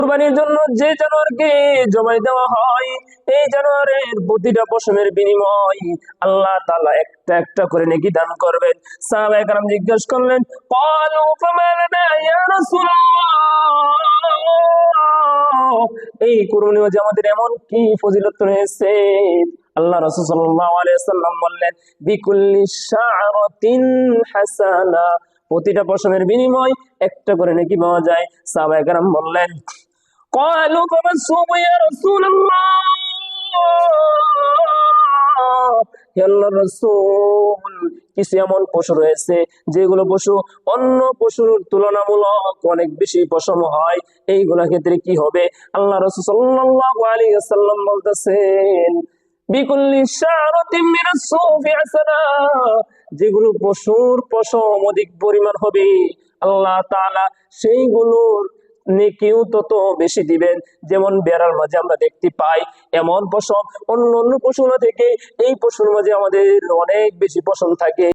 কুরবানির জন্য যে জানোয়ারকে জবাই দেওয়া হয়, এই জানোয়ারের প্রতিটা পশমের বিনিময় আল্লাহ তাআলা একটা একটা করে নেকি দান করবেন। সাহাবায়ে কেরাম জিজ্ঞেস করলেন, ক্বালু ফামা লানা ইয়া রাসূলুল্লাহ, এই কুরবানি যে আমাদের এমন কি ফজিলত রয়েছে? আল্লাহ রাসূল সাল্লাল্লাহু আলাইহি ওয়াসাল্লাম বললেন, বিকুল্লি শা'রাতিন হাসানা, প্রতিটা পশমের বিনিময় একটা করে নেকি পাওয়া যায়। সাহাবায়ে কেরাম বললেন, قالوا فما الصوم يا رسول الله, হে আল্লাহর রাসূল, কিছু এমন পশু রয়েছে যেগুলো পশু অন্য পশুর তুলনামূলক অনেক বেশি পশম হয়, এইগুলোর ক্ষেত্রে কি হবে? আল্লাহ রাসূল সাল্লাল্লাহু আলাইহি ওয়াসাল্লাম বলতেছেন, বিকুল্লি শা'রাতিন মিনাস সুফি হাসানা, যেগুলো পশুর পশম অধিক পরিমাণ হবে আল্লাহ তাআলা সেইগুলোর নেকিও তত বেশি দিবেন। যেমন বেড়ার মাঝে আমরা দেখতে পাই এমন পশম অন্য অন্য পশু থেকে এই পশুর মাঝে আমাদের অনেক বেশি পশম থাকে।